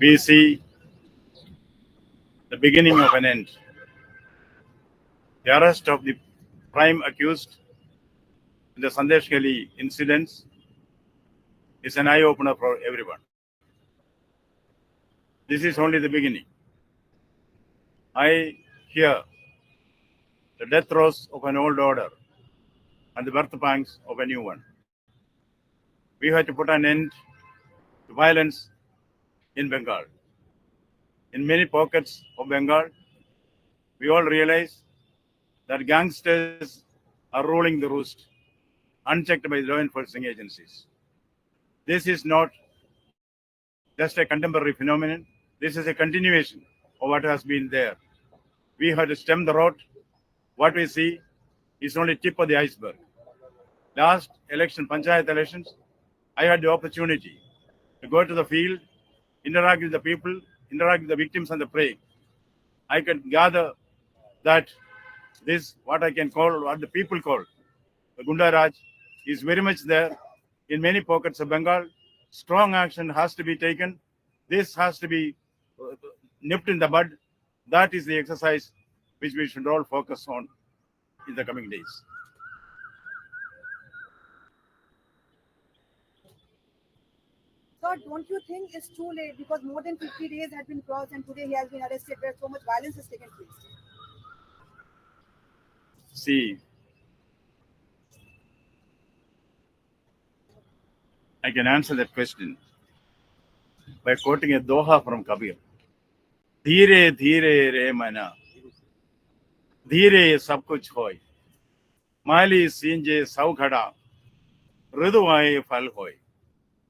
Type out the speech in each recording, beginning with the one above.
we see the beginning of an end. The arrest of the prime accused in the Sandesh Gali incidents is an eye-opener for everyone. This is only the beginning. I hear the death throes of an old order and the birth pangs of a new one. We have to put an end to violence in Bengal. In many pockets of Bengal, we all realize that gangsters are ruling the roost, unchecked by law enforcement agencies. This is not just a contemporary phenomenon. This is a continuation of what has been there. We have to stem the rot. What we see is only tip of the iceberg. Last election, Panchayat elections, I had the opportunity to go to the field, interact with the people, interact with the victims and the prey. I could gather that this, what I can call, what the people call, the Gunda Raj, is very much there in many pockets of Bengal. Strong action has to be taken. This has to be nipped in the bud. That is the exercise which we should all focus on in the coming days. Sir, don't you think it's too late because more than 50 days had been crossed and today he has been arrested where so much violence has taken place? See, I can answer that question by quoting a doha from Kabir. धीरे धीरे रे मना धीरे सब कुछ होय माली सींजे सौ खड़ा ऋदुआए फल होय.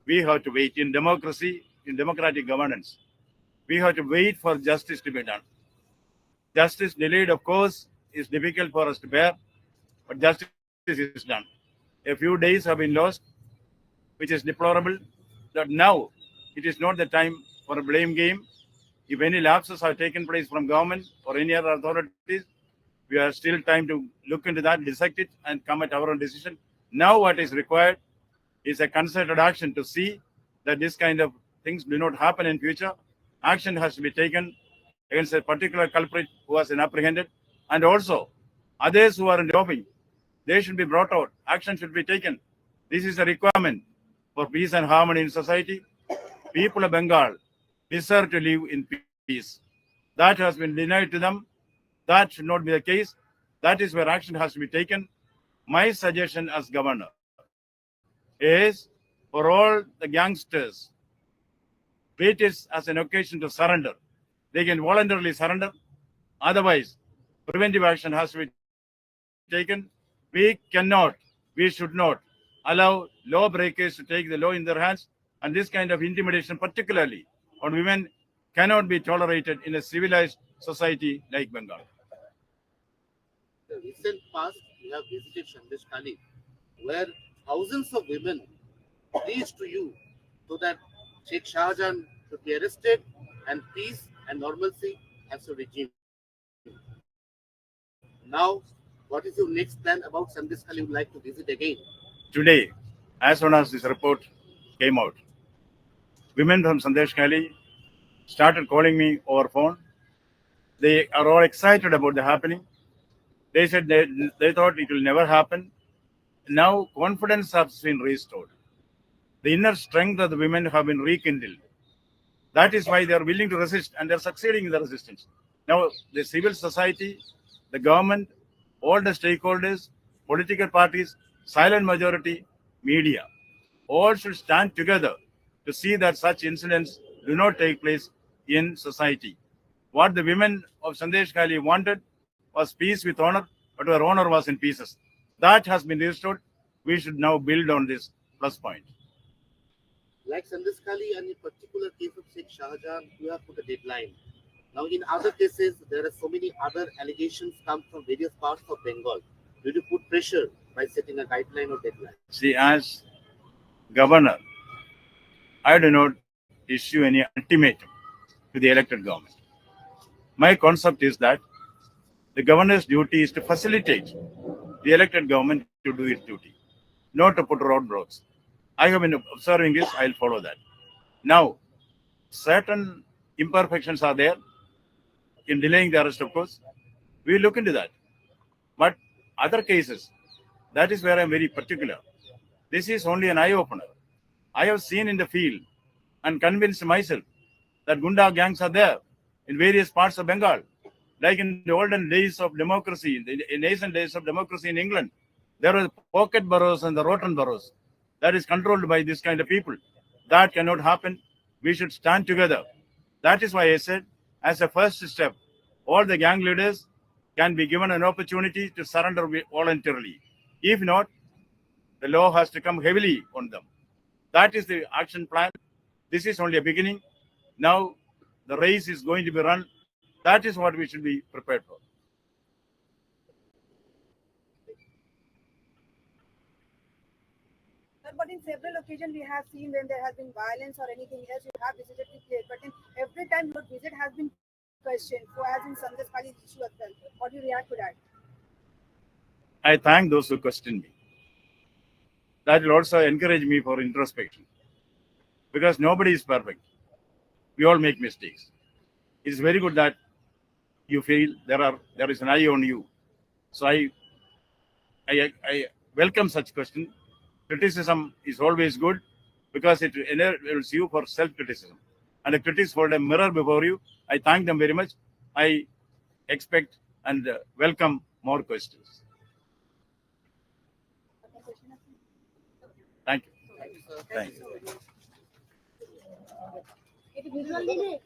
We have to wait in democracy, in democratic governance. We have to wait for justice to be done. Justice delayed, of course, is difficult for us to bear, but justice is done. A few days have been lost, which is deplorable. That now it is not the time for a blame game. If any lapses have taken place from government or any other authorities, we have still time to look into that, dissect it, and come at our own decision. Now what is required is a concerted action to see that this kind of things do not happen in future. Action has to be taken against a particular culprit who has been apprehended, and also others who are in doping. They should be brought out. Action should be taken. This is a requirement for peace and harmony in society. People of Bengal deserve to live in peace. That has been denied to them. That should not be the case. That is where action has to be taken. My suggestion as governor is for all the youngsters, treat it as an occasion to surrender. They can voluntarily surrender. Otherwise, preventive action has to be taken. We cannot, we should not allow law breakers to take the law in their hands. And this kind of intimidation, particularly on women, cannot be tolerated in a civilized society like Bengal. The recent past, you have visited Sandesh Kali, where thousands of women pleased to you so that Sheikh Shahjahan should be arrested and peace and normalcy has to resume. Now, what is your next plan about Sandesh Kali you would like to visit again? Today, as soon as this report came out, women from Sandesh Kali started calling me over phone. They are all excited about the happening. They said they thought it will never happen. Now confidence has been restored. The inner strength of the women have been rekindled. That is why they are willing to resist, and they are succeeding in the resistance. Now the civil society, the government, all the stakeholders, political parties, silent majority, media, all should stand together to see that such incidents do not take place in society. What the women of Sandesh Kali wanted was peace with honor, but our honor was in pieces. That has been restored. We should now build on this plus point. Like Sandesh Kali and in particular case of Sheikh Shahjahan, you have put a deadline. Now, in other cases, there are so many other allegations come from various parts of Bengal. Did you put pressure by setting a guideline or deadline? See, as governor, I do not issue any ultimatum to the elected government. My concept is that the governor's duty is to facilitate the elected government to do its duty, not to put roadblocks. I have been observing this, I'll follow that. Now, certain imperfections are there in delaying the arrest, of course. We look into that. But other cases, that is where I'm very particular. This is only an eye opener. I have seen in the field and convinced myself that Gunda gangs are there in various parts of Bengal. Like in the olden days of democracy, in ancient days of democracy in England, there were pocket boroughs and the rotten boroughs that is controlled by this kind of people. That cannot happen. We should stand together. That is why I said, as a first step, all the gang leaders can be given an opportunity to surrender voluntarily. If not, the law has to come heavily on them. That is the action plan. This is only a beginning. Now the race is going to be run. That is what we should be prepared for. Sir, but in several occasions we have seen when there has been violence or anything else, you have visited the place. But in every time your visit has been questioned. So as in Sandesh Kali's issue as well. How do you react to that? I thank those who question me. That will also encourage me for introspection. Because nobody is perfect. We all make mistakes. It is very good that you feel there is an eye on you. So I welcome such question. Criticism is always good because it enables you for self-criticism. And the critics hold a mirror before you. I thank them very much. I expect and welcome more questions. Thank you. Thank you, sir. Thank you. It visually